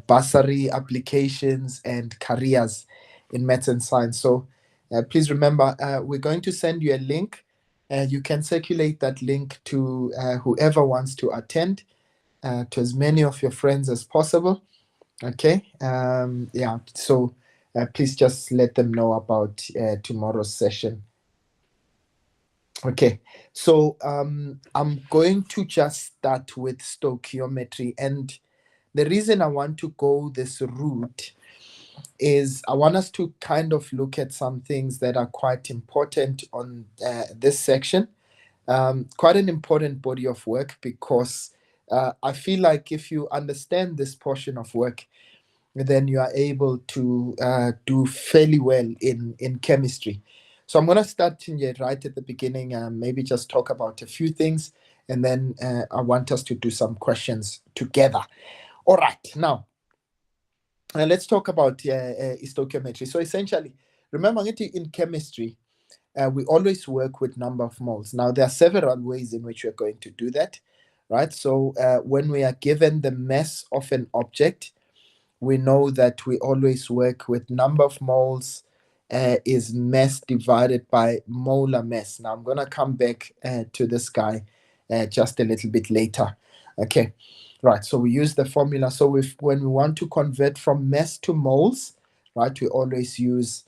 bursary applications and careers in maths and science. So please remember, we're going to send you a link. You can circulate that link to whoever wants to attend, to as many of your friends as possible. Okay. Yeah. So please just let them know about tomorrow's session. Okay. So I'm going to just start with stoichiometry. And the reason I want to go this route is I want us to kind of look at some things that are quite important on this section. Quite an important body of work, because I feel like if you understand this portion of work, then you are able to do fairly well in chemistry. So I'm going to start right at the beginning, maybe just talk about a few things, and then I want us to do some questions together. All right, now let's talk about stoichiometry. So essentially, remember in chemistry, we always work with number of moles. Now, there are several ways in which we're going to do that, right? So when we are given the mass of an object, we know that we always work with number of moles is mass divided by molar mass. Now, I'm going to come back to this guy just a little bit later. Okay, right. So we use the formula. So when we want to convert from mass to moles, right, we always use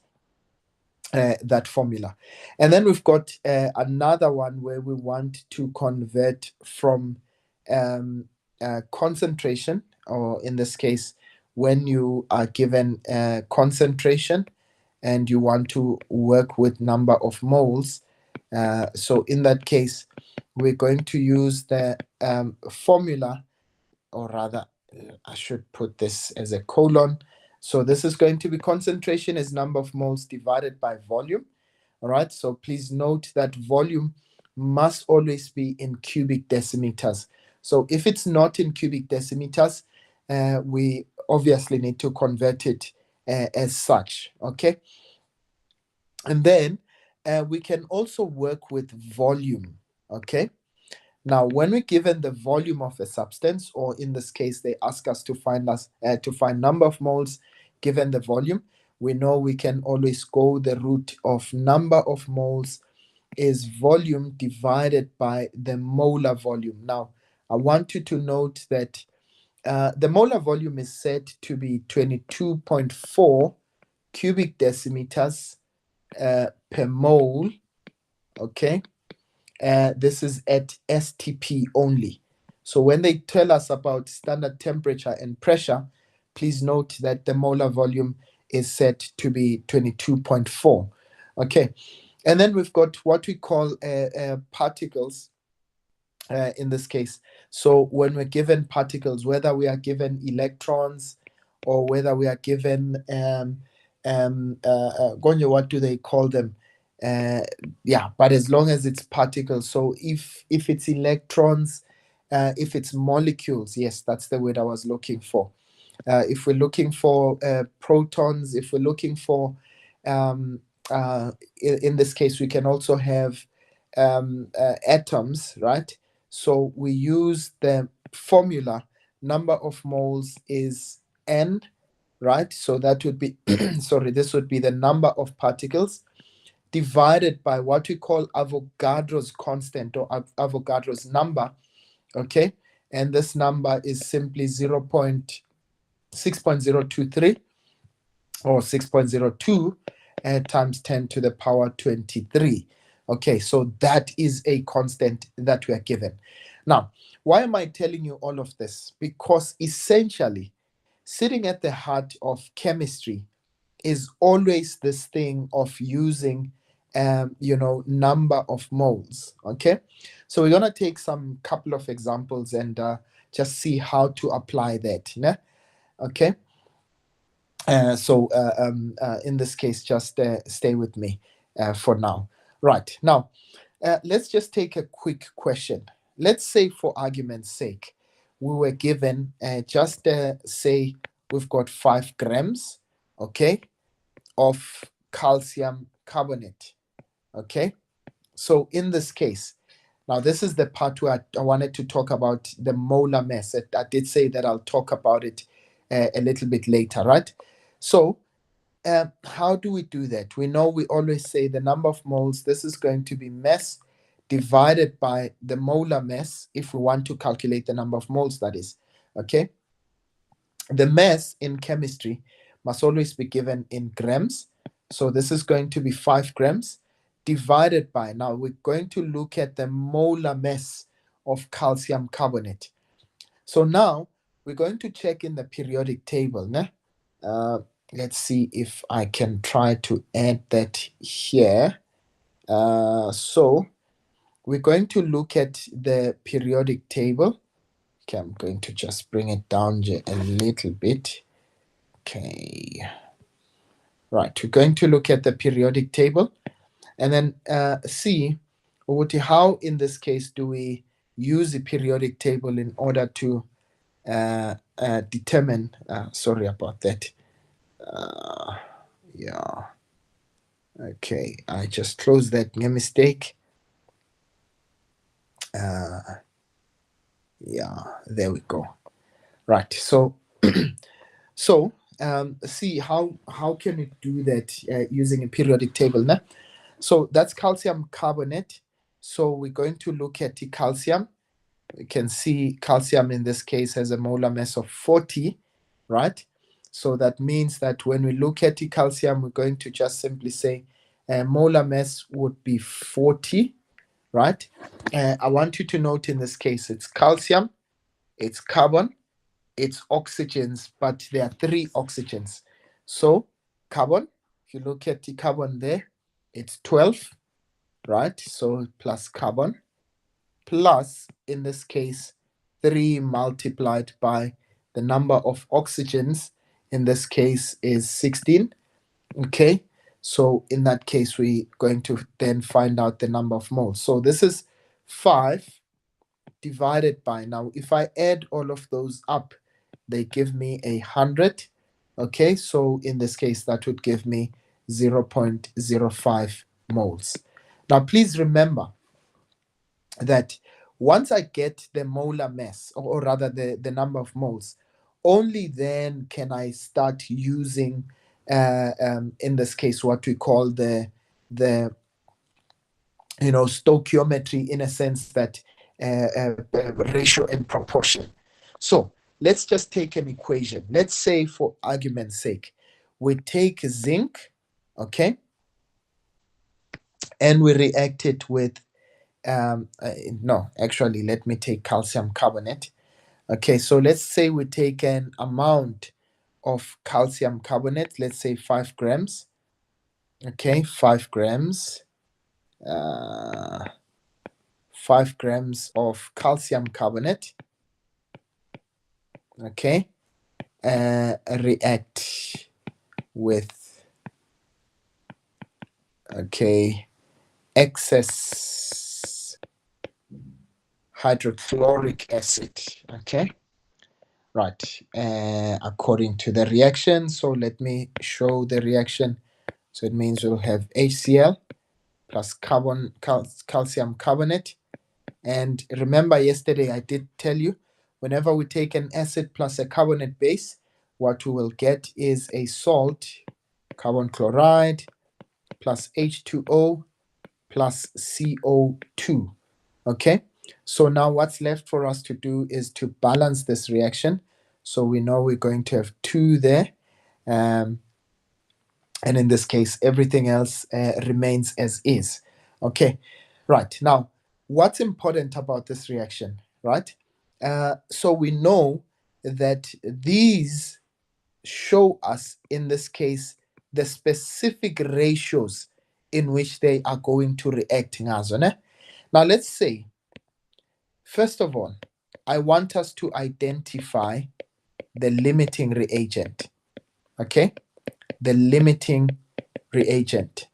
that formula. And then we've got another one where we want to convert from concentration, or in this case, when you are given concentration and you want to work with number of moles. So in that case, we're going to use the formula, or rather, I should put this as a colon. So this is going to be concentration is number of moles divided by volume. All right. So please note that volume must always be in cubic decimeters. So if it's not in cubic decimeters, we obviously need to convert it as such. Okay. And then we can also work with volume. Okay. Now, when we're given the volume of a substance, or in this case, they ask us to find number of moles given the volume, we know we can always go the route of number of moles is volume divided by the molar volume. Now, I want you to note that the molar volume is said to be 22.4 cubic decimeters per mole. Okay. This is at STP only. So when they tell us about standard temperature and pressure, please note that the molar volume is set to be 22.4. Okay. And then we've got what we call particles in this case. So when we're given particles, whether we are given electrons or whether we are given, Gonyo, what do they call them? Yeah, but as long as it's particles. So if it's electrons, if it's molecules, yes, that's the word I was looking for. If we're looking for protons, if we're looking for, in this case, we can also have atoms, right? So we use the formula, number of moles is n, right? So that would be, sorry, this would be the number of particles divided by what we call Avogadro's constant, or Avogadro's number, okay? And this number is simply 6.023 or 6.02 times 10 to the power 23. Okay, so that is a constant that we are given. Now, why am I telling you all of this? Because essentially, sitting at the heart of chemistry is always this thing of using number of moles. Okay, so we're gonna take some couple of examples and just see how to apply that. Né? Okay, so in this case, just stay with me for now. Right, now let's just take a quick question. Let's say, for argument's sake, we were given just say we've got 5 grams, okay, of calcium carbonate. Okay, so in this case, now this is the part where I wanted to talk about the molar mass. I did say that I'll talk about it a little bit later, right? So how do we do that? We know we always say the number of moles, this is going to be mass divided by the molar mass if we want to calculate the number of moles, that is. Okay. The mass in chemistry must always be given in grams. So this is going to be 5 grams divided by, now we're going to look at the molar mass of calcium carbonate. So now we're going to check in the periodic table. Né? Let's see if I can try to add that here. So we're going to look at the periodic table. Okay, I'm going to just bring it down a little bit. Okay. Right, we're going to look at the periodic table and then see how in this case do we use the periodic table in order to determine, sorry about that. Yeah. Okay, I just closed that mistake. Yeah, there we go. Right, so see how can we do that using a periodic table. Né? So that's calcium carbonate. So we're going to look at the calcium. We can see calcium in this case has a molar mass of 40, right? So that means that when we look at the calcium, we're going to just simply say molar mass would be 40, right? I want you to note in this case, it's calcium, it's carbon, it's oxygens, but there are 3 oxygens. So carbon, if you look at the carbon there, it's 12, right? So plus carbon, plus, in this case, 3 multiplied by the number of oxygens, in this case, is 16. Okay, so in that case, we're going to then find out the number of moles. So this is 5 divided by, now if I add all of those up, they give me 100. Okay, so in this case, that would give me 0.05 moles. Now, please remember that once I get the molar mass, or rather the number of moles, only then can I start using, in this case, what we call the stoichiometry, in a sense that ratio and proportion. So let's just take an equation. Let's say, for argument's sake, we take zinc, okay, and we react it with no, actually, let me take calcium carbonate. Okay, so let's say we take an amount of calcium carbonate, let's say 5 grams. Okay, 5 grams. 5 grams of calcium carbonate. Okay, react with, okay, excess hydrochloric acid. Okay, right, according to the reaction. So let me show the reaction. So it means we'll have HCl plus calcium carbonate. And remember, yesterday I did tell you, whenever we take an acid plus a carbonate base, what we will get is a salt, carbon chloride, plus H2O plus CO2. Okay, so now what's left for us to do is to balance this reaction. So we know we're going to have 2 there. And in this case, everything else remains as is. Okay, right. Now, what's important about this reaction, right? So we know that these show us, in this case, the specific ratios in which they are going to react. Now, let's say, first of all, I want us to identify the limiting reagent. Okay, the limiting reagent.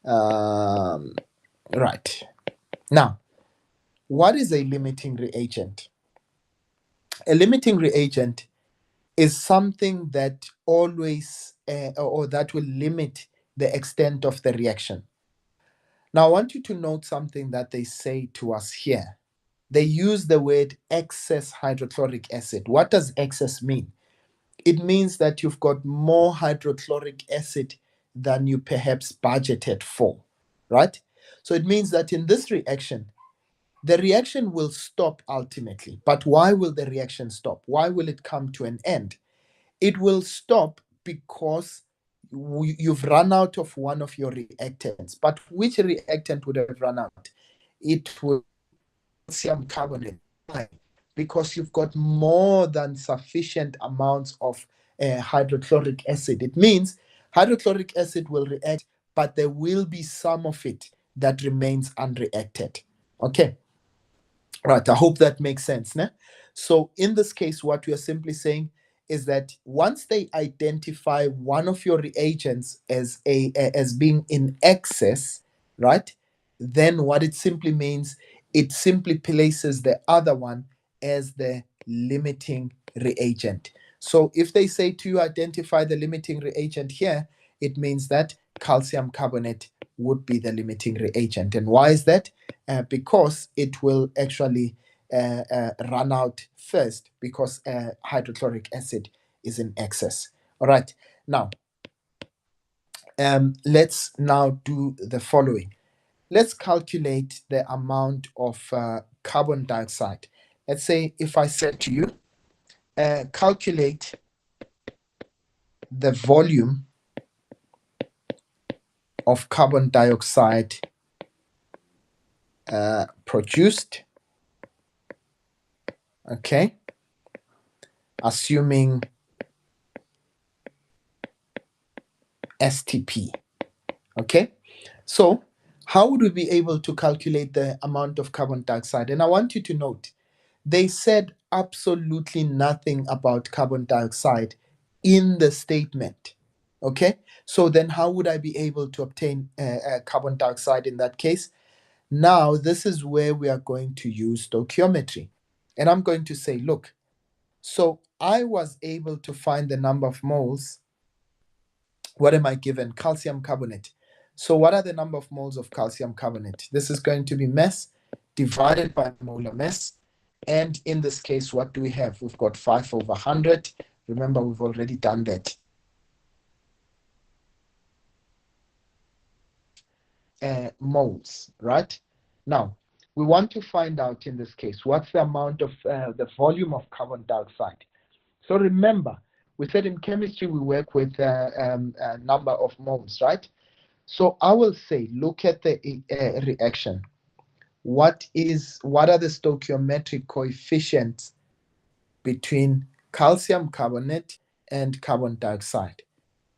Right. Now, what is a limiting reagent? A limiting reagent is something that always, or that will limit the extent of the reaction. Now, I want you to note something that they say to us here. They use the word excess hydrochloric acid. What does excess mean? it means that you've got more hydrochloric acid than you perhaps budgeted for, right? So it means that in this reaction, the reaction will stop ultimately. But why will the reaction stop? Why will it come to an end? It will stop because you've run out of one of your reactants. But which reactant would have run out? It will calcium carbonate. Why? Because you've got more than sufficient amounts of hydrochloric acid. It means hydrochloric acid will react, but there will be some of it that remains unreacted. Okay. Right, I hope that makes sense. Né? So in this case, what we are simply saying is that once they identify one of your reagents as being in excess, right? Then what it simply means, it simply places the other one as the limiting reagent. So if they say to you identify the limiting reagent here, it means that calcium carbonate would be the limiting reagent. And why is that? Because it will actually run out first because hydrochloric acid is in excess. All right. Now, let's now do the following. Let's calculate the amount of carbon dioxide. Let's say if I said to you, calculate the volume of carbon dioxide produced, okay, assuming STP, okay? So how would we be able to calculate the amount of carbon dioxide? And I want you to note, they said absolutely nothing about carbon dioxide in the statement, okay? So then how would I be able to obtain carbon dioxide in that case? Now, this is where we are going to use stoichiometry. And I'm going to say, look, so I was able to find the number of moles. What am I given? Calcium carbonate. So what are the number of moles of calcium carbonate? This is going to be mass divided by molar mass. And in this case, what do we have? We've got 5 over 100. Remember, we've already done that. Moles, right? Now, we want to find out in this case, what's the amount of the volume of carbon dioxide? So remember, we said in chemistry, we work with a number of moles, right? So I will say, look at the reaction. What are the stoichiometric coefficients between calcium carbonate and carbon dioxide?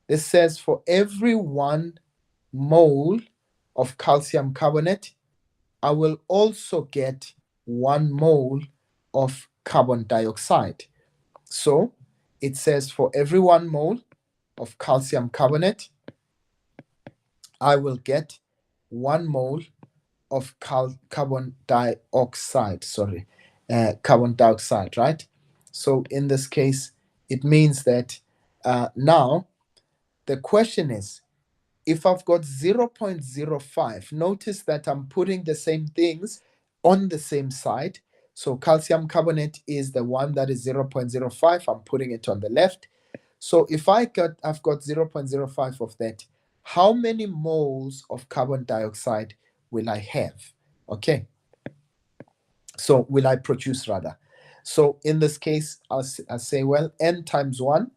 This says for every 1 mole of calcium carbonate, I will also get 1 mole of carbon dioxide. So it says for every 1 mole of calcium carbonate, I will get 1 mole of carbon dioxide, carbon dioxide, right? So in this case, it means that now the question is, if I've got 0.05, notice that I'm putting the same things on the same side. So calcium carbonate is the one that is 0.05. I'm putting it on the left. So if I've got 0.05 of that, how many moles of carbon dioxide will I have? Okay. So will I produce rather? So in this case, I'll say, well, n times 1.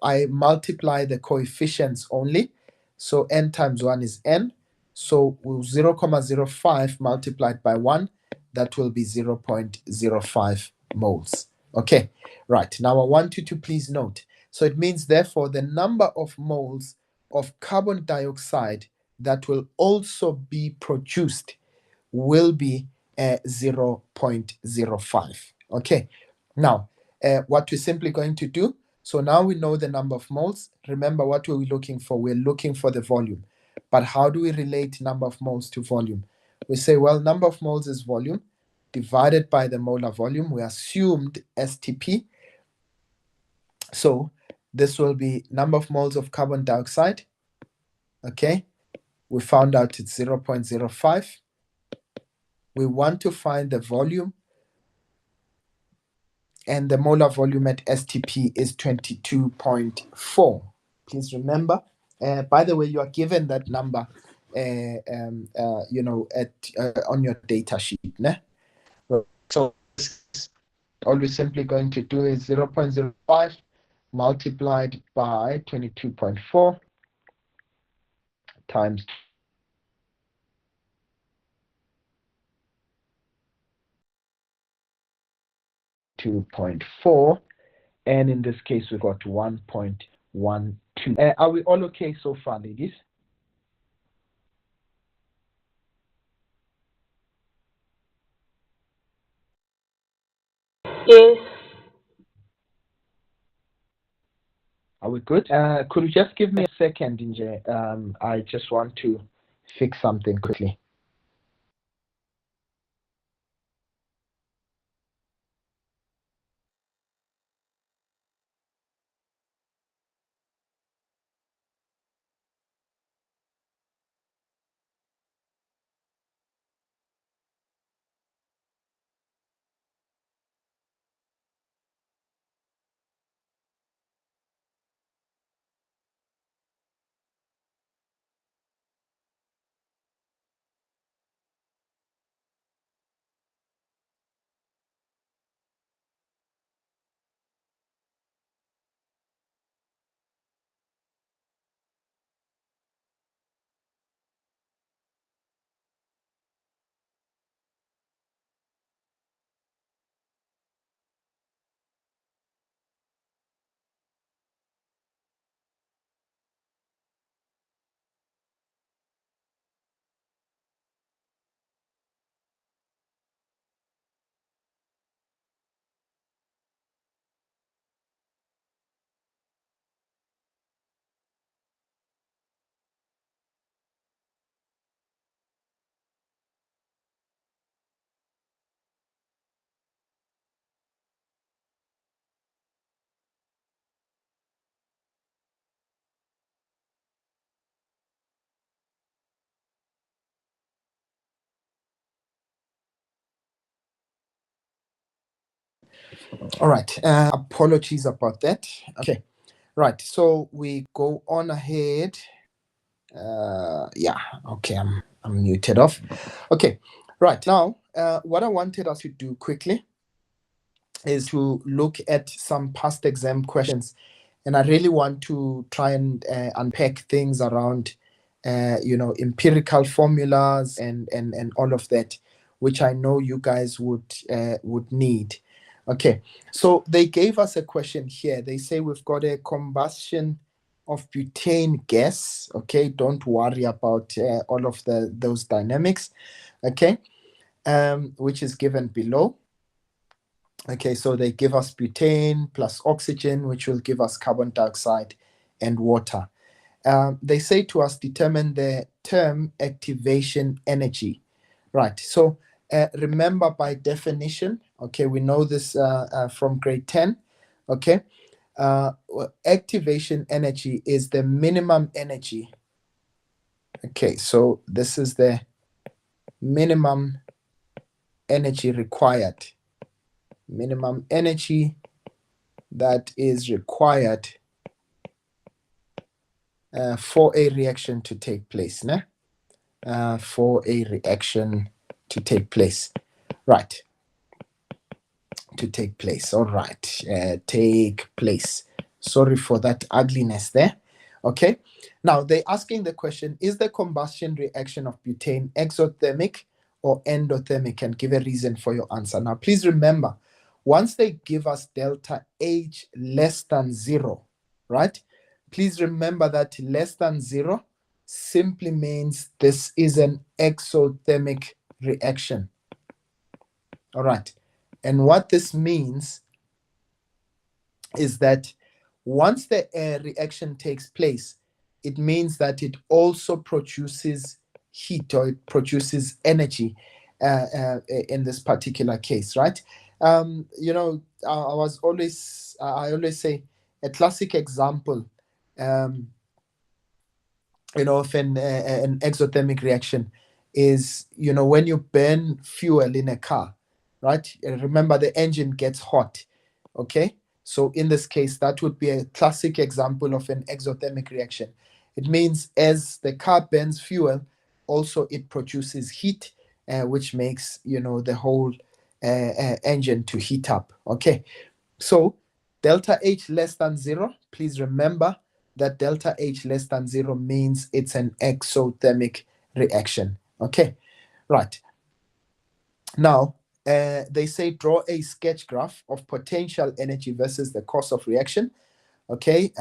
I multiply the coefficients only. So n times 1 is n. So 0.05 multiplied by 1, that will be 0.05 moles. Okay, right. Now I want you to please note. So it means, therefore, the number of moles of carbon dioxide that will also be produced will be 0.05. Okay, now what we're simply going to do, so now we know the number of moles. Remember, what were we looking for? We're looking for the volume. But how do we relate number of moles to volume? We say, well, number of moles is volume divided by the molar volume. We assumed STP. So this will be number of moles of carbon dioxide. Okay, we found out it's 0.05. We want to find the volume and the molar volume at STP is 22.4. Please remember, by the way, you are given that number, at on your data sheet. Ne? So all we're simply going to do is 0.05 multiplied by 22.4 times 2.4, and in this case we got 1.12. Are we all okay so far, ladies? Yes. Are we good? Could you just give me a second, Inje? I just want to fix something quickly. All right. Apologies about that. Okay. Right. So we go on ahead. Yeah. Okay. I'm muted off. Okay. Right. Now, what I wanted us to do quickly is to look at some past exam questions, and I really want to try and unpack things around, empirical formulas and all of that, which I know you guys would need. Okay, so they gave us a question here. They say we've got a combustion of butane gas. Okay, don't worry about all of those dynamics. Okay, which is given below. Okay, so they give us butane plus oxygen, which will give us carbon dioxide and water. They say to us, determine the term activation energy. Right, so remember by definition, okay, we know this from grade 10, okay, activation energy is the minimum energy. Okay, so this is the minimum energy required. Minimum energy that is required for a reaction to take place. Ne? For a reaction to take place. Right. To take place. All right. Take place. Sorry for that ugliness there. Okay. Now they're asking the question, is the combustion reaction of butane exothermic or endothermic? And give a reason for your answer. Now please remember, once they give us delta H less than 0, right? Please remember that less than 0 simply means this is an exothermic reaction. All right. And what this means is that once the reaction takes place, it means that it also produces heat, or it produces energy in this particular case, right? I always say a classic example, of an exothermic reaction is, when you burn fuel in a car, right? Remember, the engine gets hot. Okay, so in this case, that would be a classic example of an exothermic reaction. It means as the car burns fuel, also it produces heat, which makes the whole engine to heat up. Okay, so delta H less than 0, please remember that delta H less than 0 means it's an exothermic reaction. Okay, right. Now, they say draw a sketch graph of potential energy versus the cost of reaction. Okay,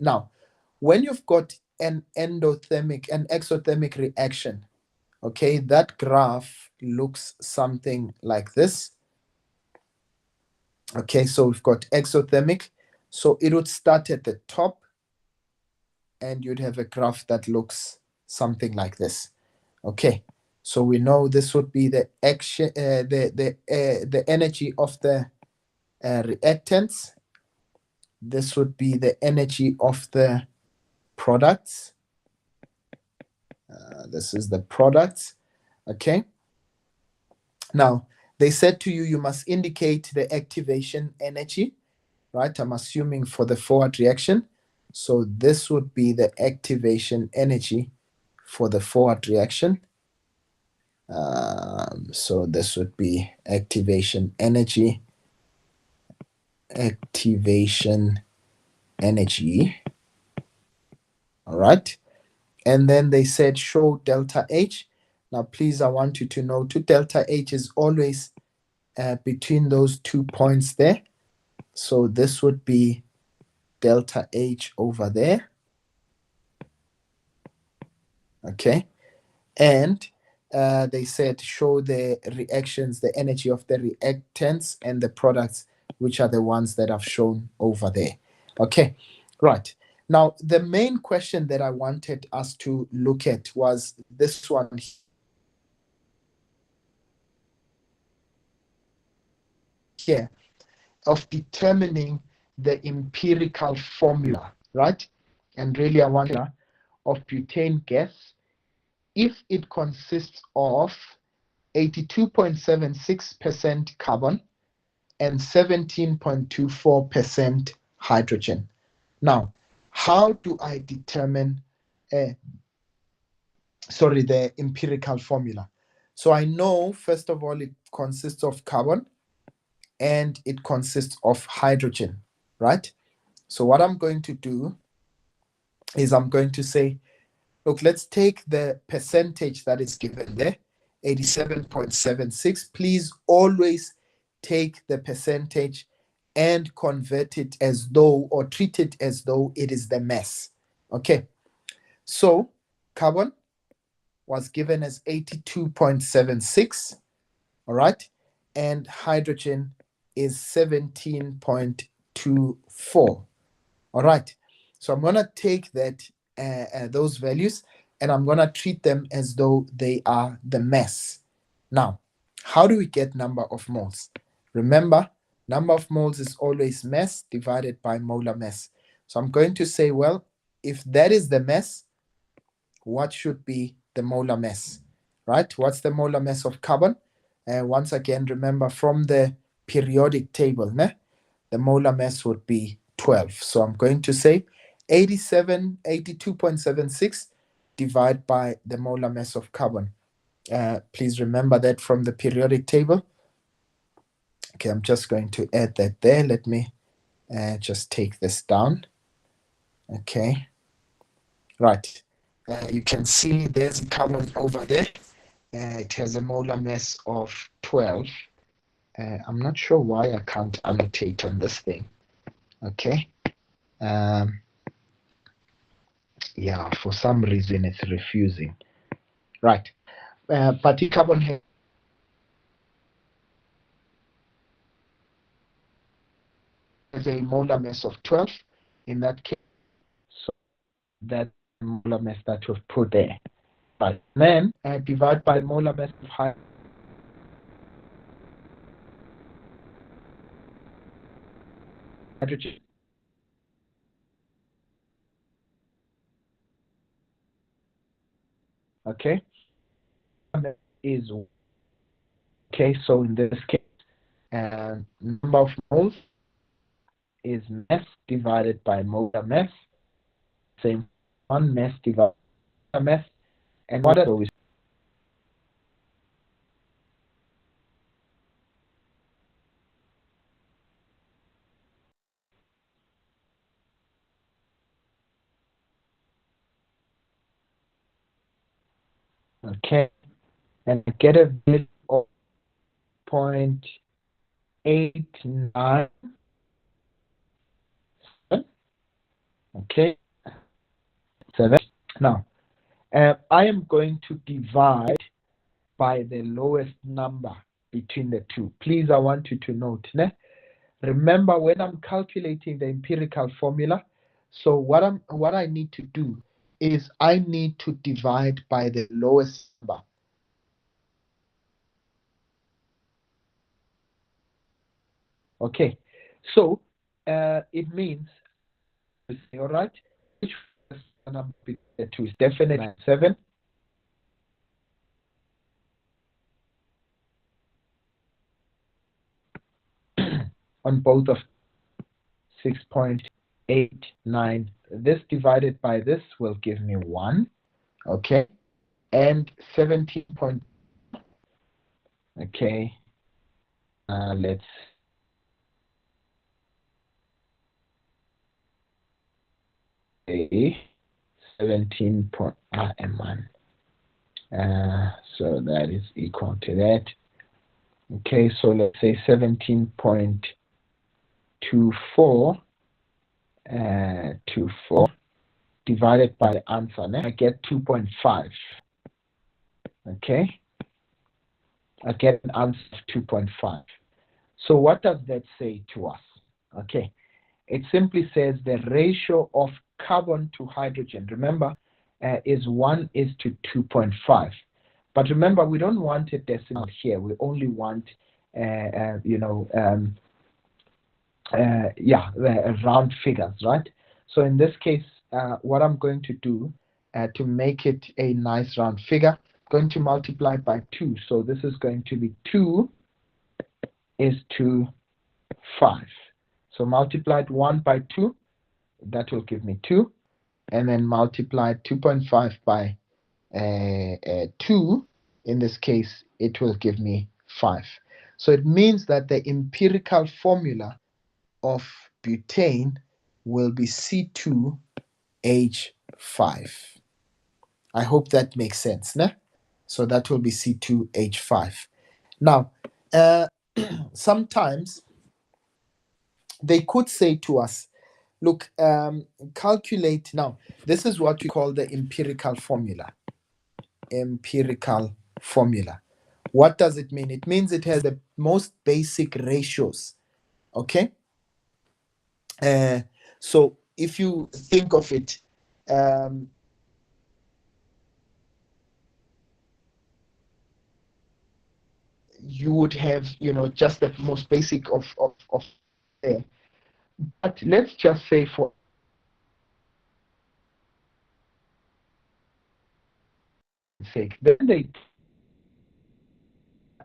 now, when you've got an exothermic reaction, okay, that graph looks something like this. Okay, so we've got exothermic. So it would start at the top and you'd have a graph that looks something like this. Okay, so we know this would be the action, the energy of the reactants. This would be the energy of the products. This is the products. Okay. Now, they said to you, you must indicate the activation energy, right? I'm assuming for the forward reaction. So this would be the activation energy for the forward reaction. So this would be activation energy. Activation energy. All right. And then they said show delta H. Now, please, I want you to know delta H is always between those 2 points there. So this would be delta H over there. Okay. And they said show the reactions, the energy of the reactants and the products, which are the ones that I've shown over there. Okay, right. Now, the main question that I wanted us to look at was this one here of determining the empirical formula, right? And really, I want of butane gas if it consists of 82.76% carbon and 17.24% hydrogen. Now, how do I determine the empirical formula? So I know, first of all, it consists of carbon and it consists of hydrogen, right? So what I'm going to do is I'm going to say, look, let's take the percentage that is given there, 87.76. Please always take the percentage and convert it as though, or treat it as though it is the mass. Okay, so carbon was given as 82.76, all right, and hydrogen is 17.24. All right, so I'm going to take those values and I'm going to treat them as though they are the mass. Now, how do we get number of moles? Remember, number of moles is always mass divided by molar mass. So I'm going to say, well, if that is the mass, what should be the molar mass, right? What's the molar mass of carbon? Once again, remember from the periodic table, the molar mass would be 12. So I'm going to say 82.76 divided by the molar mass of carbon. Please remember that from the periodic table. Okay, I'm just going to add that there. Let me just take this down. Okay, right. You can see there's carbon over there. It has a molar mass of 12. I'm not sure why I can't annotate on this thing. Okay. Yeah, for some reason it's refusing. Right. But the carbon has a molar mass of 12 in that case. So that's the molar mass that we've put there. But then divide by molar mass of hydrogen. Okay. Is okay. So in this case, number of moles is mass divided by molar mass. Same 1 mass divided by mass. And what are we? Okay, and get a value of 0.89. Okay, 7. Now, I am going to divide by the lowest number between the two. Please, I want you to note. Remember, when I'm calculating the empirical formula, so what I need to do is I need to divide by the lowest number. Okay, so it means, all right, which number between the two is definitely 7. On both of 6.89. This divided by this will give me 1. Okay, and 17. Okay, let's say 17. So that is equal to that. Okay, so let's say 17.24 divided by the answer. I get 2.5. Okay, I get an answer of 2.5. So what does that say to us? Okay, it simply says the ratio of carbon to hydrogen, remember, is 1 is to 2.5. But remember, we don't want a decimal here. We only want, round figures, right? So in this case, what I'm going to do to make it a nice round figure, I'm going to multiply by 2. So this is going to be 2 is to 5. So multiplied 1 by 2, that will give me 2. And then multiply 2.5 by 2, in this case, it will give me 5. So it means that the empirical formula of butane will be C2H5. I hope that makes sense. Ne? So that will be C2H5. Now, sometimes they could say to us, look, calculate. Now, this is what we call the empirical formula. Empirical formula. What does it mean? It means it has the most basic ratios. Okay? So if you think of it, you would have, just the most basic of there. But let's just say for sake, then they,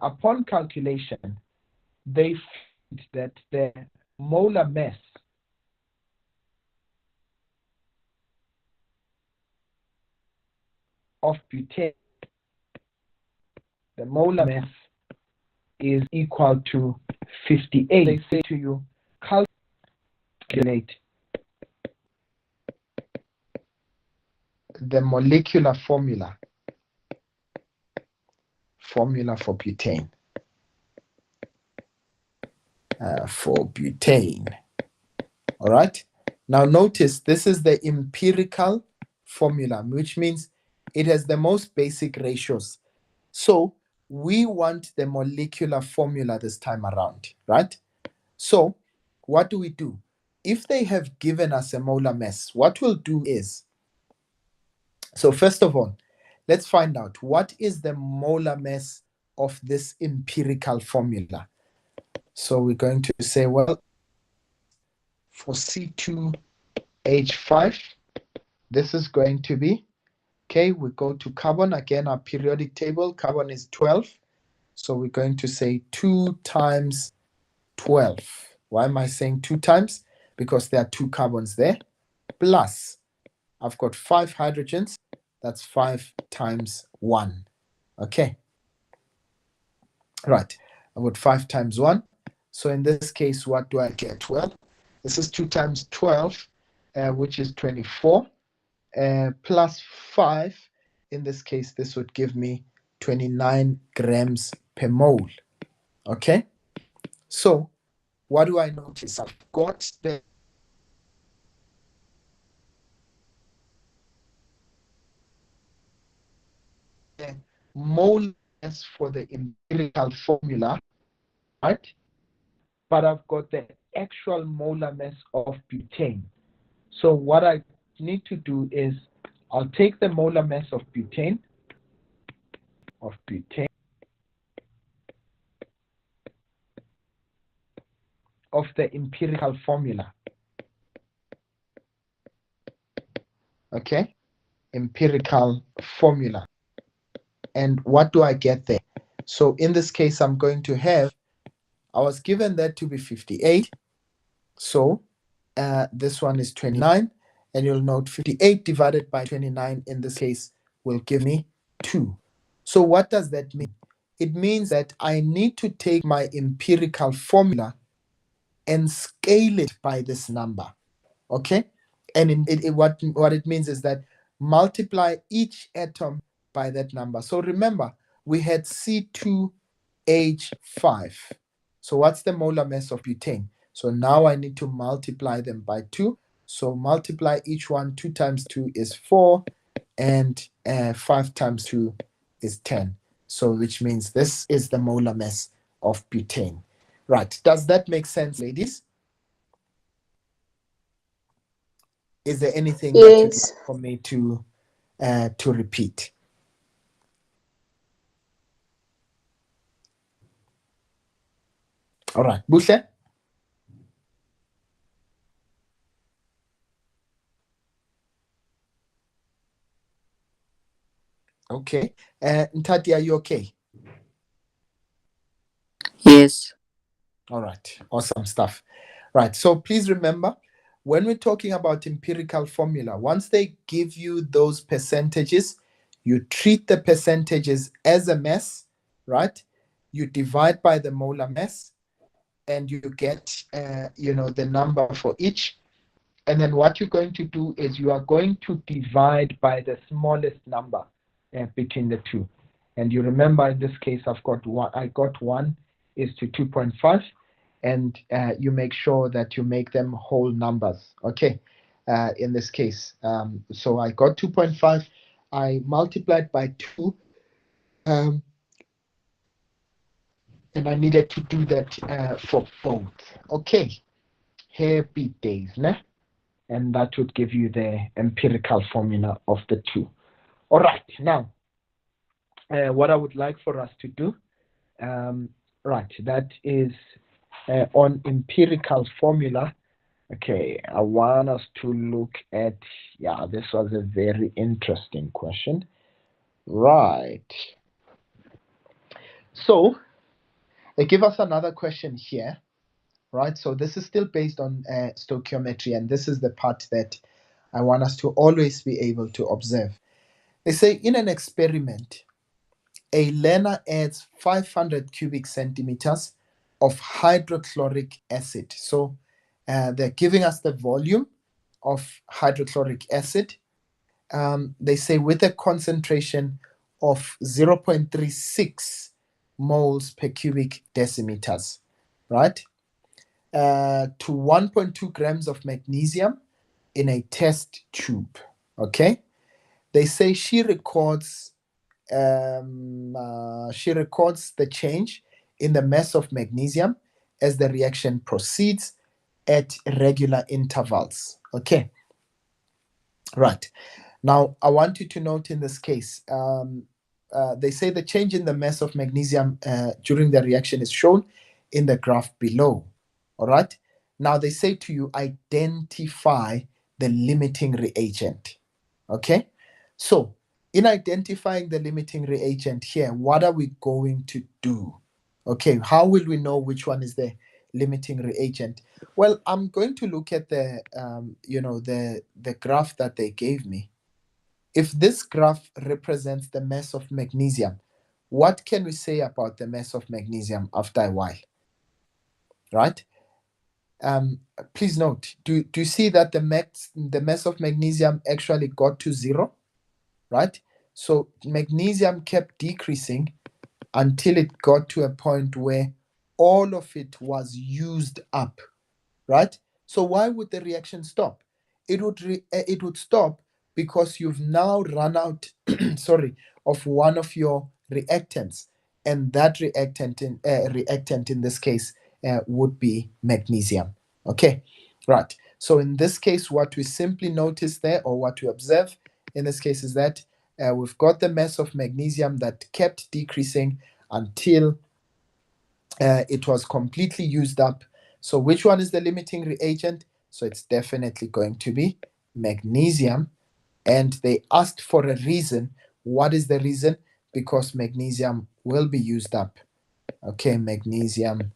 upon calculation, they find that the molar mass of butane, the molar mass is equal to 58. They say to you, calculate the molecular formula for butane. All right. Now notice this is the empirical formula, which means it has the most basic ratios. So we want the molecular formula this time around, right? So what do we do? If they have given us a molar mass, what we'll do is, so first of all, let's find out what is the molar mass of this empirical formula. So we're going to say, well, for C2H5, this is going to be, okay, we go to carbon, again, our periodic table, carbon is 12. So we're going to say 2 times 12. Why am I saying 2 times? because there are 2 carbons there, plus I've got 5 hydrogens. That's 5 times 1. Okay. Right. I've got 5 times 1. So in this case, what do I get? Well, this is 2 times 12, which is 24, plus 5. In this case, this would give me 29 grams per mole. Okay. So what do I notice? I've got the mole mass for the empirical formula, right? But I've got the actual molar mass of butane. So what I need to do is I'll take the molar mass of butane, of the empirical formula. Okay, empirical formula. And what do I get there? So in this case, I'm going to have, I was given that to be 58. So this one is 29. And you'll note 58 divided by 29 in this case will give me 2. So what does that mean? It means that I need to take my empirical formula and scale it by this number. Okay? And what it means is that multiply each atom by that number. So remember, we had C2H5. So what's the molar mass of butane? So now I need to multiply them by 2. So multiply each one. 2 times 2 is 4, and 5 times 2 is 10. So which means this is the molar mass of butane. Right. Does that make sense, ladies? Is there anything that you'd like for me to repeat? All right, Buhle? Okay. Ntati, are you okay? Yes. All right, awesome stuff. Right, so please remember, when we're talking about empirical formula, once they give you those percentages, you treat the percentages as a mass, right? You divide by the molar mass, and you get, the number for each. And then what you're going to do is you are going to divide by the smallest number between the two. And you remember in this case, I got 1 is to 2.5, and you make sure that you make them whole numbers. Okay. In this case, so I got 2.5. I multiplied by 2, and I needed to do that for both. Okay. Happy days, ne? And that would give you the empirical formula of the two. All right, now, what I would like for us to do, right, that is on empirical formula. Okay, I want us to look at, this was a very interesting question. Right. So, they give us another question here, right? So this is still based on stoichiometry, and this is the part that I want us to always be able to observe. They say in an experiment, a learner adds 500 cubic centimeters of hydrochloric acid. So they're giving us the volume of hydrochloric acid. They say with a concentration of 0.36 moles per cubic decimeters, right? To 1.2 grams of magnesium in a test tube. Okay. They say she records the change in the mass of magnesium as the reaction proceeds at regular intervals. Okay. Right. Now, I want you to note in this case, they say the change in the mass of magnesium during the reaction is shown in the graph below. All right. Now, they say to you, identify the limiting reagent. Okay. So, in identifying the limiting reagent here, what are we going to do? Okay. How will we know which one is the limiting reagent? Well, I'm going to look at the the graph that they gave me. If this graph represents the mass of magnesium, what can we say about the mass of magnesium after a while? Right? Please note, do you see that the mass of magnesium actually got to zero? Right? So magnesium kept decreasing until it got to a point where all of it was used up, right? So why would the reaction stop? It would stop because you've now run out sorry, of one of your reactants, and that reactant in this case would be magnesium. Okay, right. So in this case, what we simply notice there, or what we observe in this case, is that we've got the mass of magnesium that kept decreasing until it was completely used up. So which one is the limiting reagent? So it's definitely going to be magnesium. And they asked for a reason. What is the reason? Because magnesium will be used up. Okay, magnesium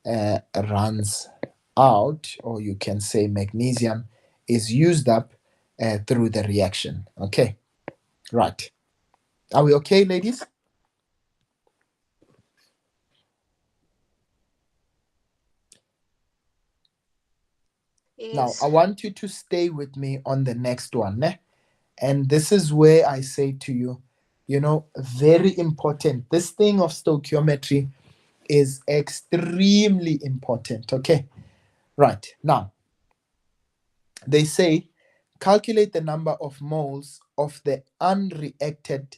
runs out, or you can say magnesium is used up through the reaction. Okay, right. Are we okay, ladies? Now, Yes. I want you to stay with me on the next one. Ne? And this is where I say to you, very important. This thing of stoichiometry is extremely important. Okay, right. Now, they say calculate the number of moles of the unreacted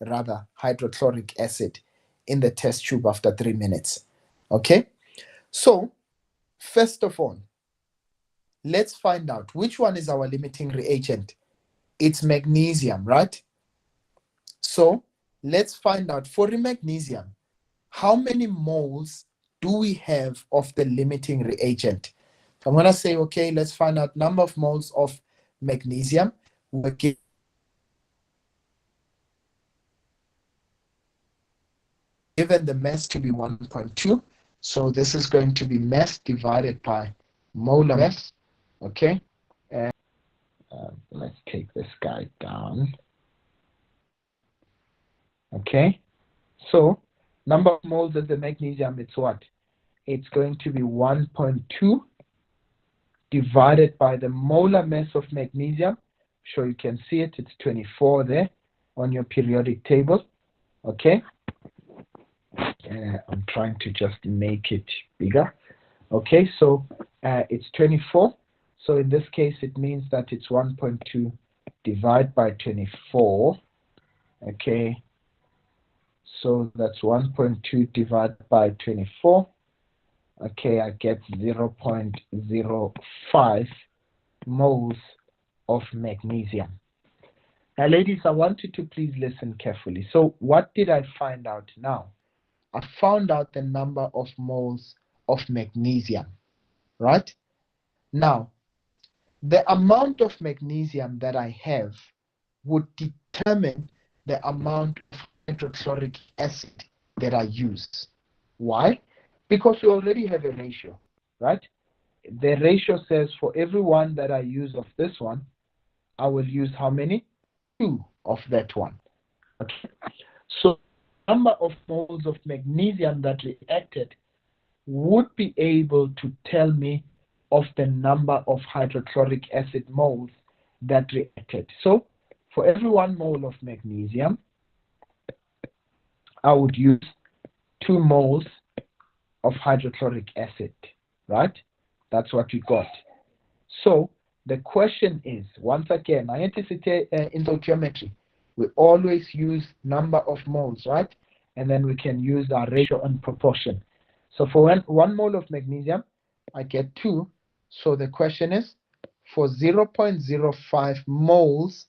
rather hydrochloric acid in the test tube after 3 minutes. Okay, so first of all, let's find out which one is our limiting reagent. It's magnesium, right? So let's find out for the magnesium, how many moles do we have of the limiting reagent? So I'm going to say, okay, let's find out number of moles of magnesium. We're given the mass to be 1.2. So this is going to be mass divided by molar mass. Okay. And let's take this guy down. Okay. So number of moles of the magnesium, it's what? It's going to be 1.2 divided by the molar mass of magnesium. Sure, you can see it. It's 24 there on your periodic table. Okay. I'm trying to just make it bigger. Okay, so it's 24. So in this case, it means that it's 1.2 divided by 24. Okay, so that's 1.2 divided by 24. Okay, I get 0.05 moles of magnesium. Now, ladies, I want you to please listen carefully. So what did I find out now? I found out the number of moles of magnesium, right? Now, the amount of magnesium that I have would determine the amount of hydrochloric acid that I use. Why? Because we already have a ratio, right? The ratio says for every one that I use of this one, I will use how many? 2 of that one. Okay. So the number of moles of magnesium that reacted would be able to tell me of the number of hydrochloric acid moles that reacted. So for every 1 mole of magnesium, I would use 2 moles of hydrochloric acid, right? That's what we got. So the question is, once again, I anticipate in stoichiometry, we always use number of moles, right? And then we can use our ratio and proportion. So for 1 mole of magnesium, I get 2. So the question is, for 0.05 moles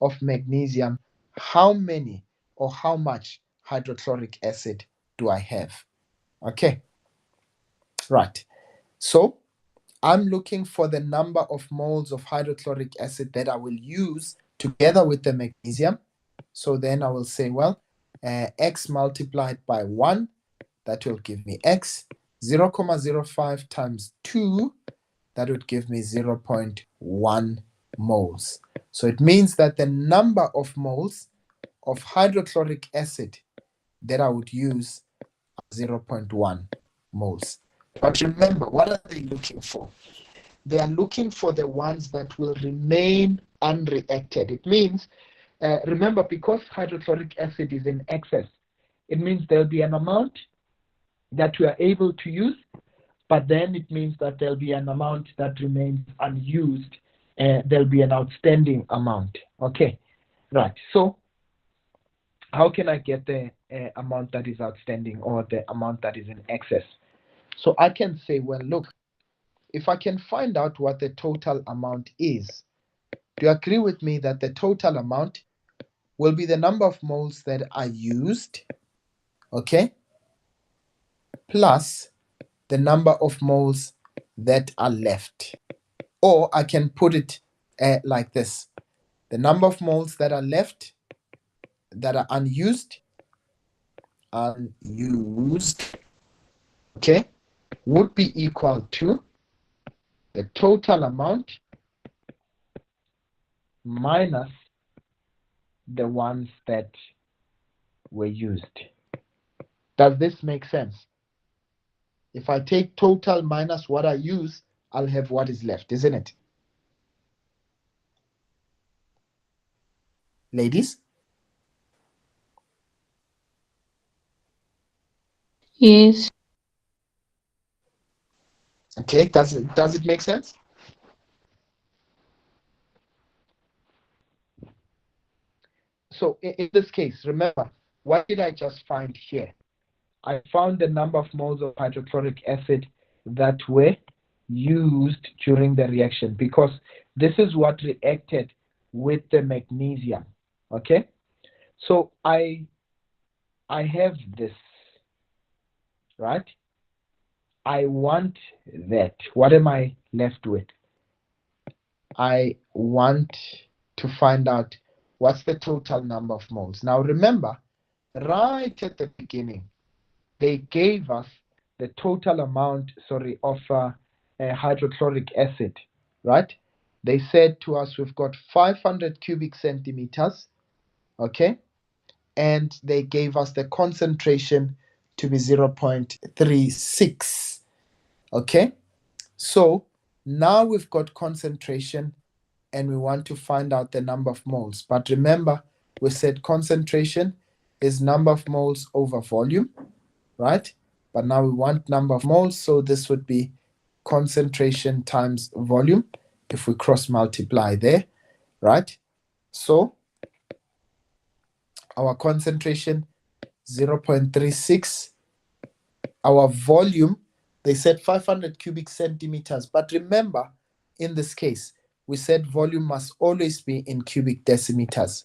of magnesium, how many or how much hydrochloric acid do I have? Okay, right. So I'm looking for the number of moles of hydrochloric acid that I will use together with the magnesium. So then I will say, well, X multiplied by 1 that will give me X. 0.05 times 2, that would give me 0.1 moles. So it means that the number of moles of hydrochloric acid that I would use are 0.1 moles. But remember, what are they looking for? They are looking for the ones that will remain unreacted. It means, remember, because hydrochloric acid is in excess, it means there'll be an amount that we are able to use, but then it means that there'll be an amount that remains unused. There'll be an outstanding amount. Okay, right. So how can I get the amount that is outstanding or the amount that is in excess? So I can say, well, look, if I can find out what the total amount is, do you agree with me that the total amount will be the number of moles that are used, okay, plus the number of moles that are left? Or I can put it like this. The number of moles that are left, that are unused, okay, would be equal to the total amount minus the ones that were used. Does this make sense? If I take total minus what I use, I'll have what is left, isn't it? Ladies? Yes. Okay, does it make sense? So in this case, remember, what did I just find here? I found the number of moles of hydrochloric acid that were used during the reaction, because this is what reacted with the magnesium. Okay, so I have this, right? I want that. What am I left with? I want to find out what's the total number of moles. Now remember, right at the beginning, they gave us the total amount, of hydrochloric acid, right? They said to us we've got 500 cubic centimeters, okay? And they gave us the concentration to be 0.36, okay? So now we've got concentration and we want to find out the number of moles. But remember, we said concentration is number of moles over volume, right? But now we want number of moles, so this would be concentration times volume if we cross multiply there, right? So our concentration 0.36, our volume, they said 500 cubic centimeters, but remember, in this case, we said volume must always be in cubic decimeters.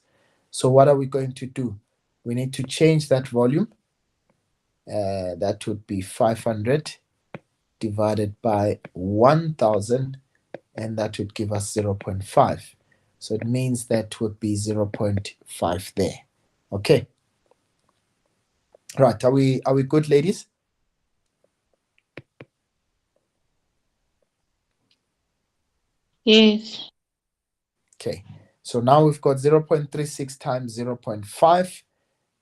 So what are we going to do? We need to change that volume. That would be 500 divided by 1000, and that would give us 0.5. So it means that would be 0.5 there. Okay. Right, are we good, ladies? Yes. Okay, so now we've got 0.36 times 0.5.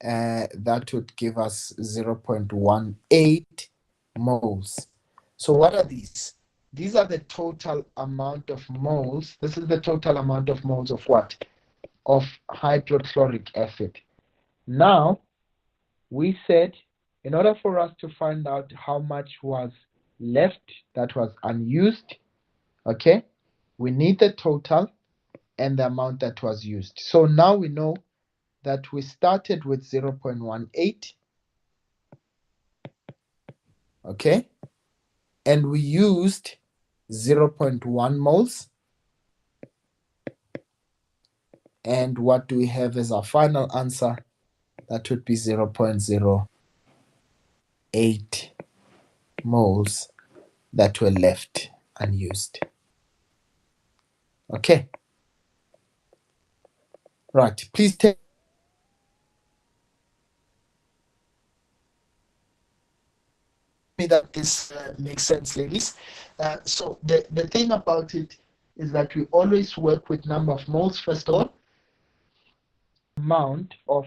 That would give us 0.18 moles. So what are these? These are the total amount of moles. This is the total amount of moles of what? Of hydrochloric acid. Now, we said in order for us to find out how much was left that was unused, okay, we need the total and the amount that was used. So now we know that we started with 0.18, okay, and we used 0.1 moles. And what do we have as our final answer? That would be 0.08 moles that were left unused. Okay. Right. Please take me that this makes sense, ladies. So the thing about it is that we always work with number of moles first of all, amount of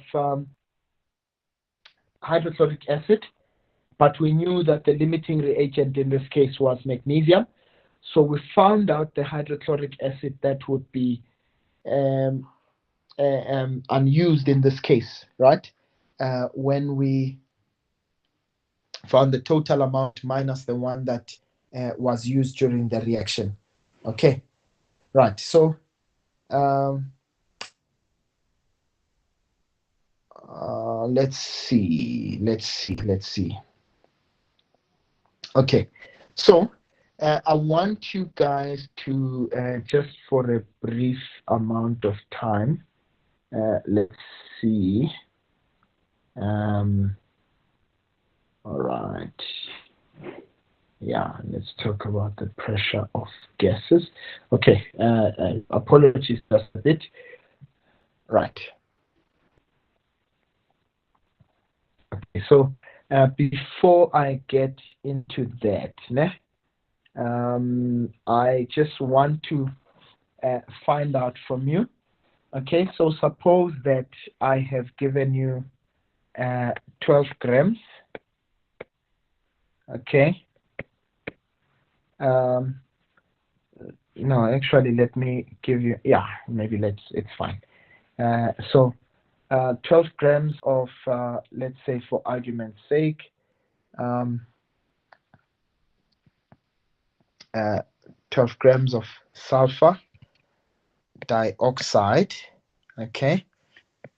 hydrochloric acid, but we knew that the limiting reagent in this case was magnesium. So we found out the hydrochloric acid that would be unused in this case, right? When we found the total amount minus the one that was used during the reaction. Okay, right. So let's see. Okay, so I want you guys to just for a brief amount of time, let's see. All right. Yeah, let's talk about the pressure of gases. Okay, apologies just a bit. Right. Okay, so before I get into that, I just want to find out from you. Okay, so suppose that I have given you 12 grams. Okay. No, actually, let me give you, yeah, maybe it's fine. So 12 grams of, let's say for argument's sake, 12 grams of sulfur dioxide, okay,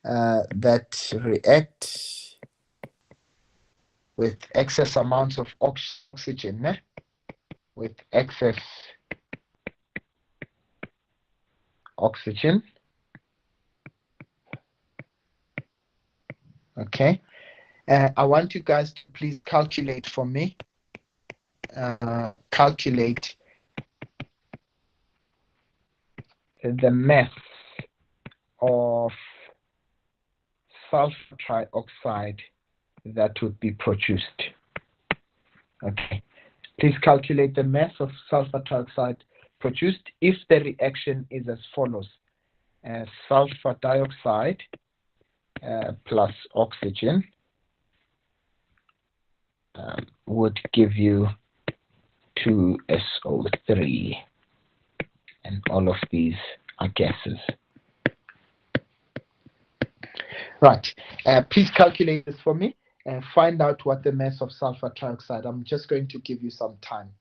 that react with excess amounts of oxygen, with excess oxygen, okay. I want you guys to please calculate for me, calculate the mass of sulfur trioxide that would be produced. Okay, please calculate the mass of sulfur trioxide produced if the reaction is as follows. Sulfur dioxide plus oxygen would give you 2SO3, and all of these are gases. Right, please calculate this for me and find out what the mass of sulfur trioxide. I'm just going to give you some time.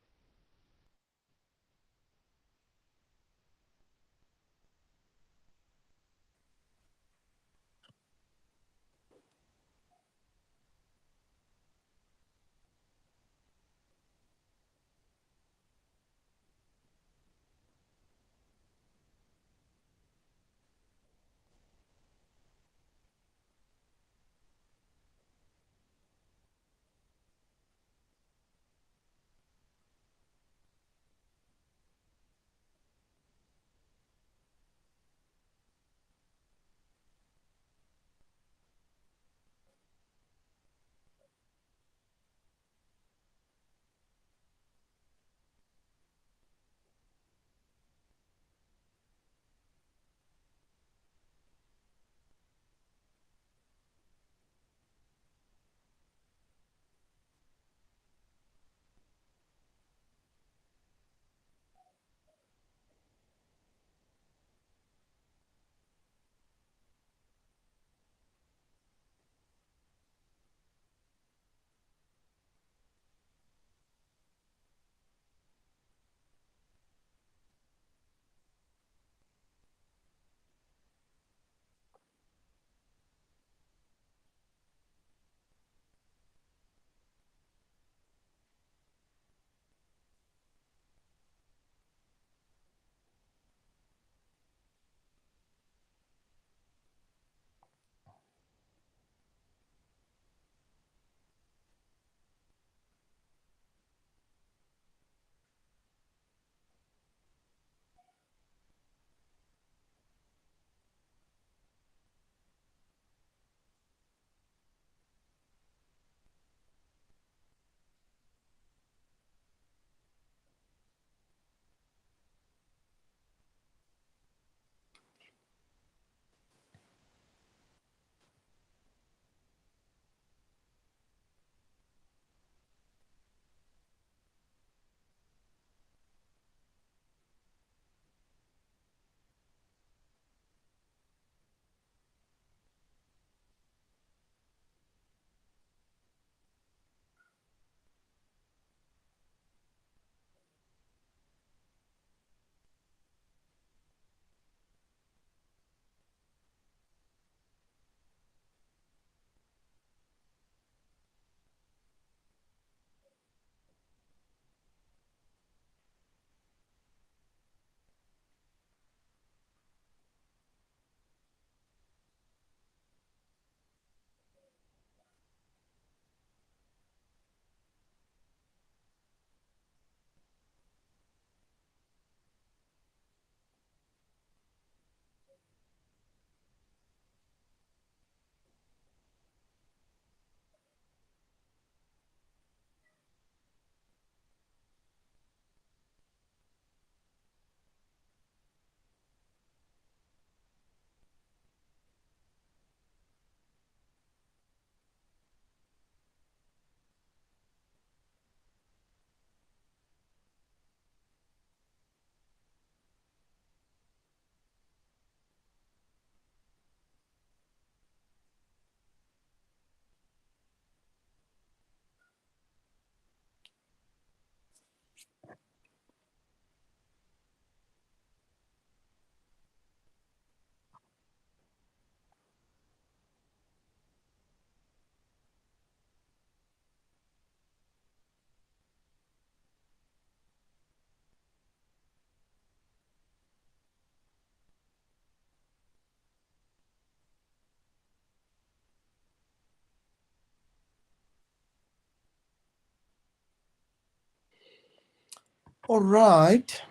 All right.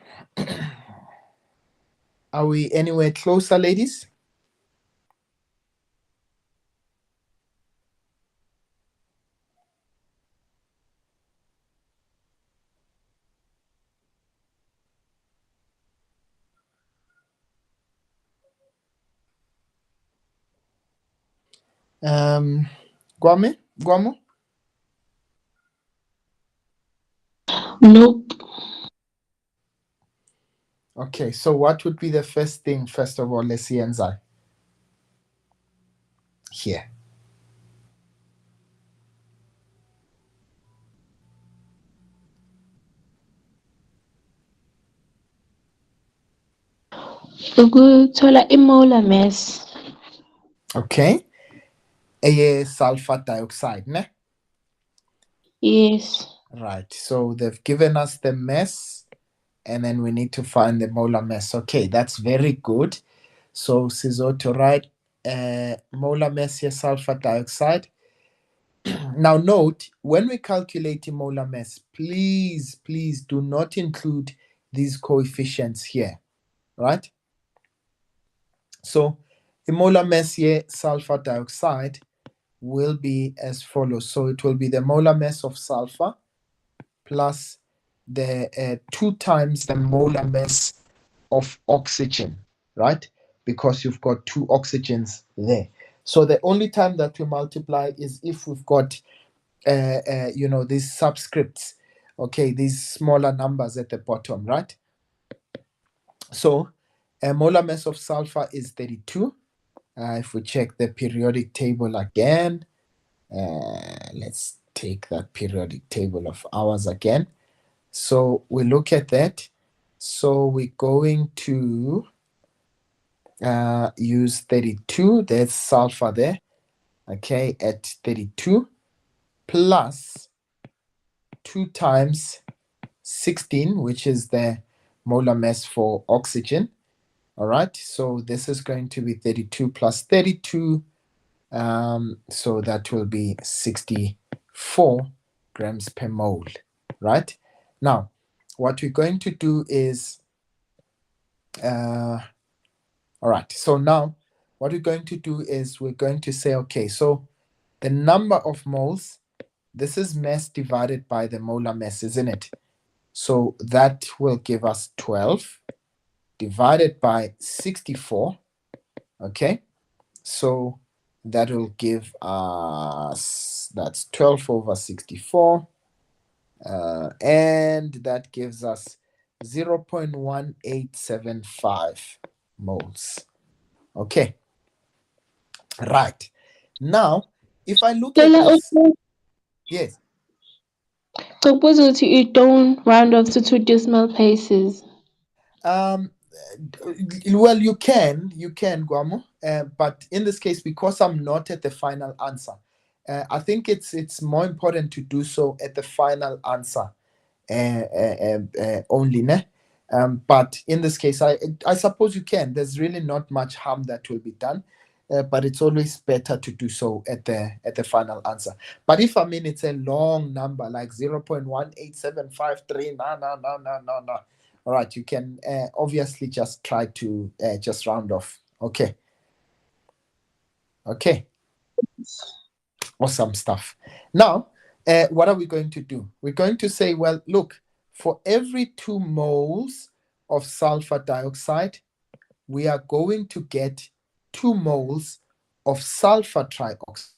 Are we anywhere closer, ladies? Guame? Guamo? Nope. Okay, so what would be the first thing, first of all, let's see, Enzai? Here. Ukuthola i-molar mass. Okay. A sulfur dioxide, ne? Yes. Right. So they've given us the mass, and then we need to find the molar mass. Okay, that's very good. So Sizoto, right? Molar mass here, sulfur dioxide. Now note, when we calculate the molar mass, please do not include these coefficients here, right? So the molar mass here, sulfur dioxide, will be as follows. So it will be the molar mass of sulfur plus the 2 times the molar mass of oxygen, right? Because you've got 2 oxygens there. So the only time that we multiply is if we've got these subscripts, okay, these smaller numbers at the bottom, right? So a molar mass of sulfur is 32. If we check the periodic table again, let's take that periodic table of ours again. So we look at that. So we're going to use 32. There's sulfur there, okay, at 32 plus 2 times 16, which is the molar mass for oxygen. All right, so this is going to be 32 plus 32. So that will be 64 grams per mole, right? Now, what we're going to do is, all right, so now what we're going to do is we're going to say, okay, so the number of moles, this is mass divided by the molar mass, isn't it? So that will give us 12 divided by 64, okay? So that will give us, that's 12 over 64, and that gives us 0.1875 moles. Okay, right. Now, if I look at Cela this, ukuthi yes, ukubuza ukuthi you don't round off to two decimal places. um, well, you can, Guamo, but in this case, because I'm not at the final answer, I think it's more important to do so at the final answer only, ne? But in this case, I suppose you can. There's really not much harm that will be done, but it's always better to do so at the final answer. But if I mean it's a long number like 0.1875 no, no, no, no, no, no. All right, you can obviously just try to just round off. Okay, okay, awesome stuff. Now, what are we going to do? We're going to say, well, look, for every 2 moles of sulfur dioxide, we are going to get 2 moles of sulfur trioxide.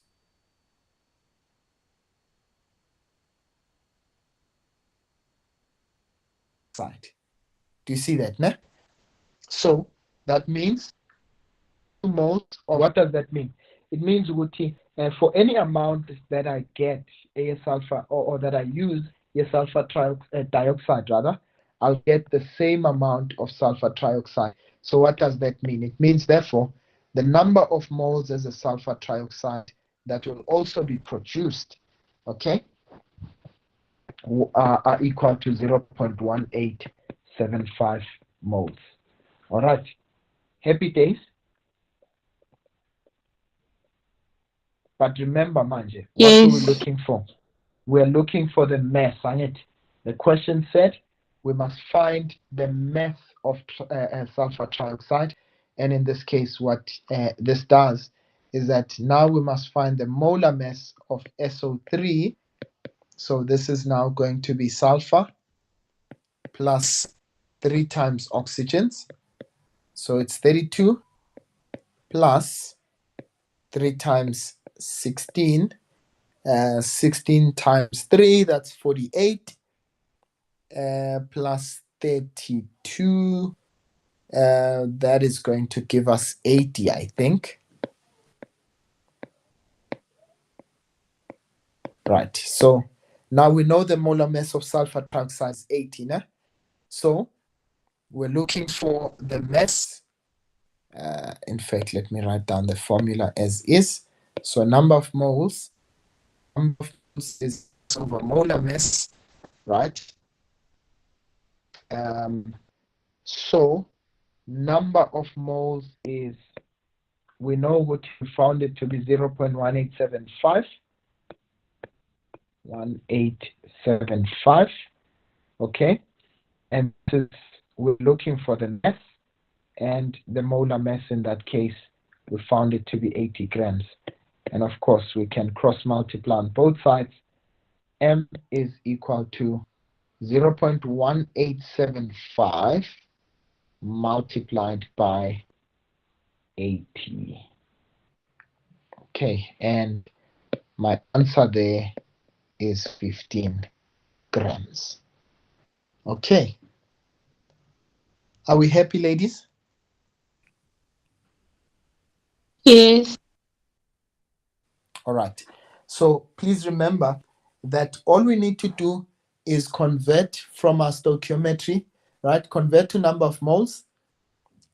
Do you see that, ne? So that means 2 moles, or what does that mean? It means, Guti, for any amount that I get a sulfur, or that I use a sulfur dioxide, rather, I'll get the same amount of sulfur trioxide. So what does that mean? It means, therefore, the number of moles as a sulfur trioxide that will also be produced, okay, are equal to 0.1875 moles. All right. Happy days. But remember, Manje, what were we Yes. looking for? We're looking for the mass, ain't it? The question said we must find the mass of sulfur trioxide. And in this case, what this does is that now we must find the molar mass of SO3. So this is now going to be sulfur plus 3 times oxygens. So it's 32 plus 3 times 16. 16 times 3, that's 48. Plus 32, that is going to give us 80, I think. Right, so now we know the molar mass of sulfur trioxide is 80. So we're looking for the mass. In fact, let me write down the formula as is. So number of moles is over molar mass, right? So number of moles is, we know what we found it to be 0.1875. 1875. Okay, and this is, we're looking for the mass, and the molar mass in that case we found it to be 80 grams. And of course we can cross multiply on both sides. M is equal to 0.1875 multiplied by 80. Okay, and my answer there is 15 grams. Okay, are we happy, ladies? Yes. All right, so please remember that all we need to do is convert from our stoichiometry, right? Convert to number of moles,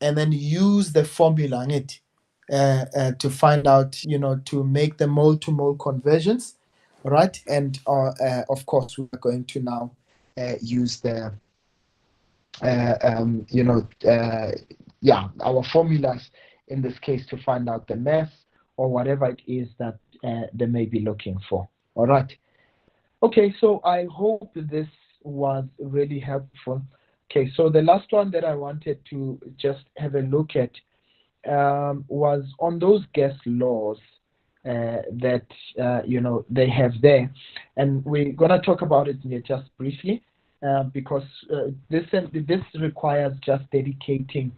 and then use the formula in it to find out, to make the mole to mole conversions, right? And of course, we're going to now use the, our formulas in this case to find out the mass or whatever it is that they may be looking for. All right. Okay, so I hope this was really helpful. Okay, so the last one that I wanted to just have a look at was on those gas laws that they have there, and we're gonna talk about it just briefly because this requires just dedicating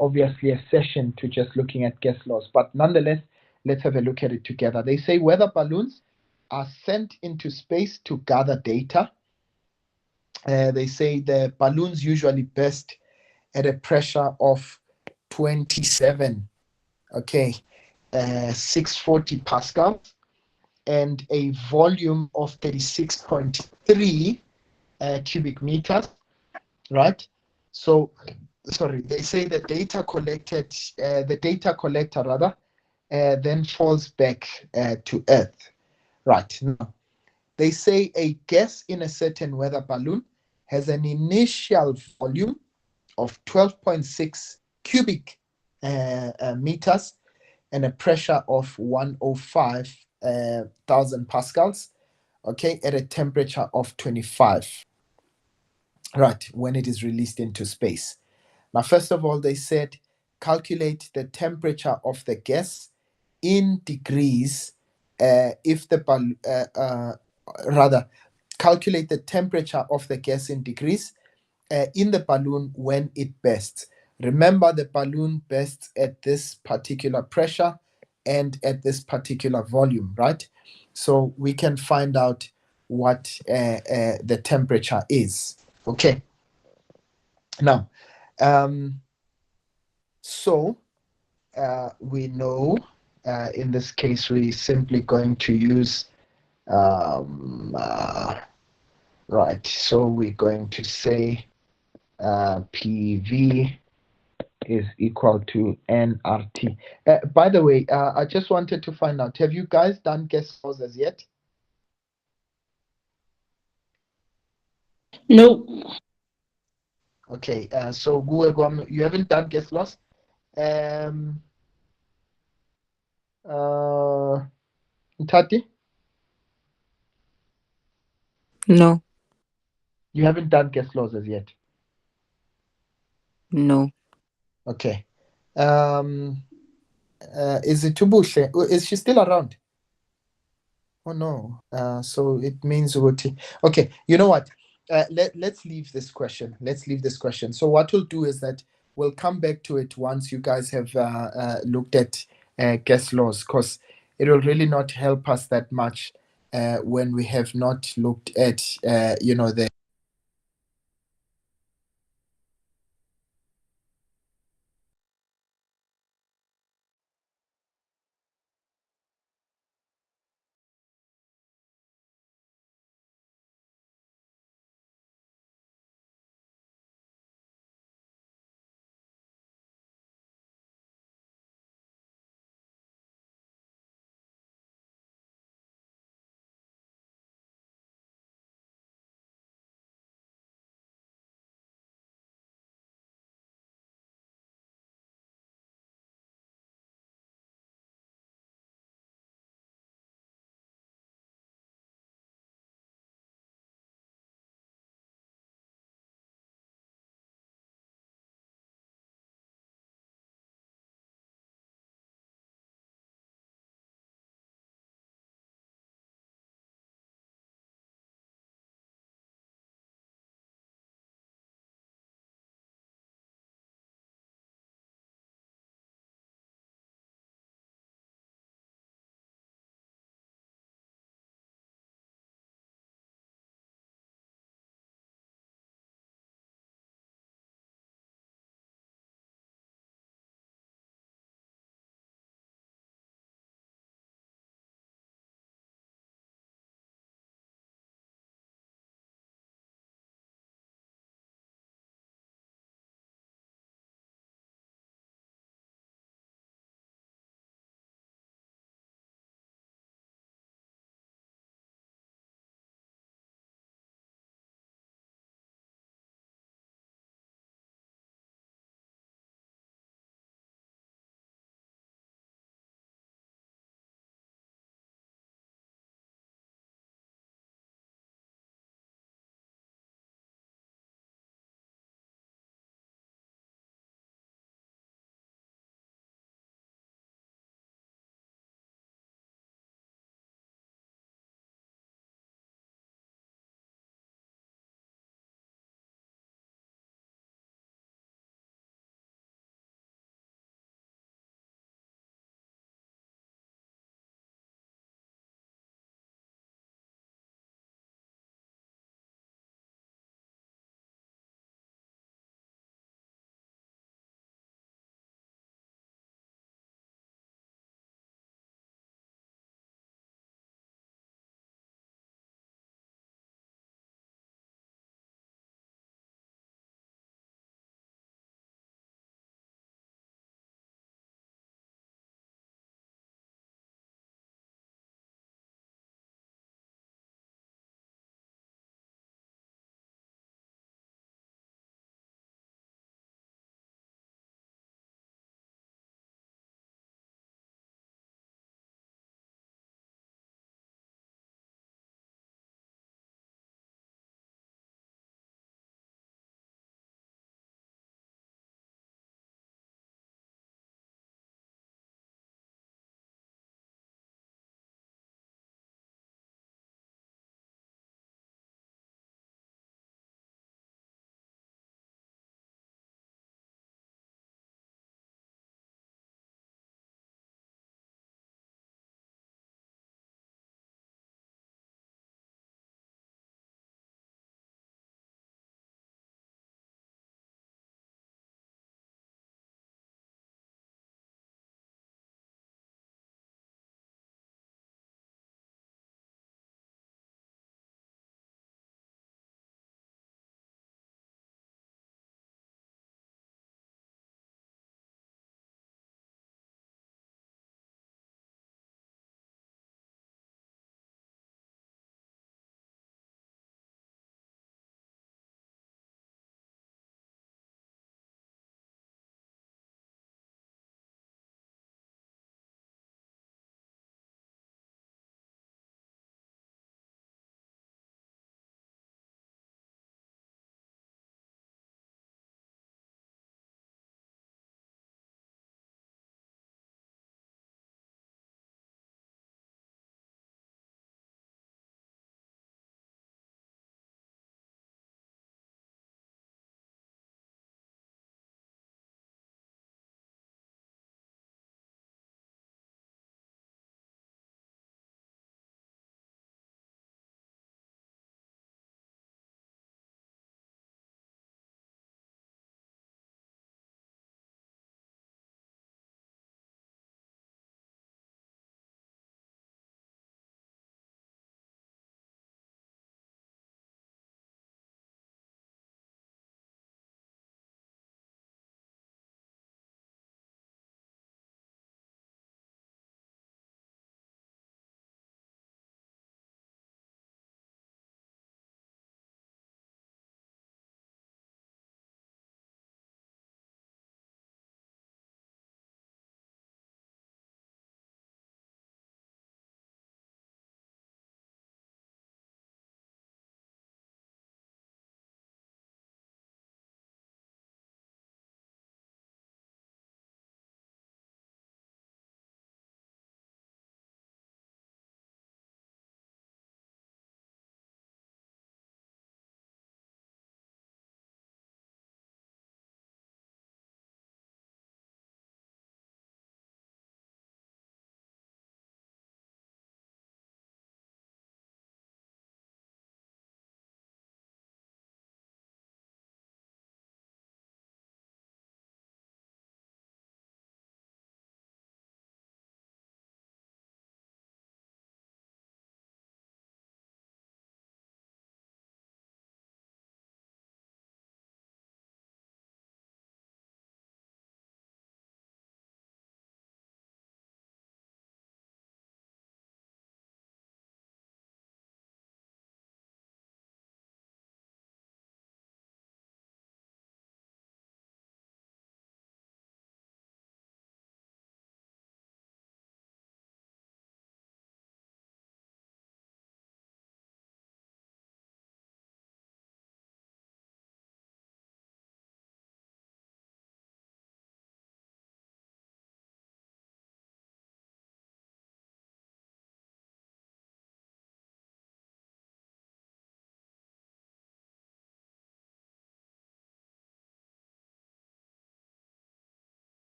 obviously a session to just looking at gas laws. But nonetheless, let's have a look at it together. They say weather balloons are sent into space to gather data. They say the balloons usually burst at a pressure of 27, 640 pascals, and a volume of 36.3 cubic meters, right? So, sorry, they say the data collector rather, then falls back to Earth, right? Now, they say a gas in a certain weather balloon has an initial volume of 12.6 cubic meters and a pressure of 105,000 pascals, at a temperature of 25, right, when it is released into space. Now, first of all, they said calculate the temperature of the gas in degrees if the rather calculate the temperature of the gas in degrees in the balloon when it bursts. Remember, the balloon bursts at this particular pressure and at this particular volume, right? So we can find out what the temperature is. Okay. Now, so we know in this case we're simply going to use right. So we're going to say PV is equal to nRT. By the way, I just wanted to find out, have you guys done gas laws as yet? Nope. Okay, so you haven't done gas laws? Ntati? No. You haven't done guest laws as yet. No. Okay. Is it Tubuhle? Is she still around? Oh no. So it means Ruti. Okay. You know what? Let's leave this question. Let's leave this question. So what we'll do is that we'll come back to it once you guys have looked at guest laws, because it will really not help us that much when we have not looked at the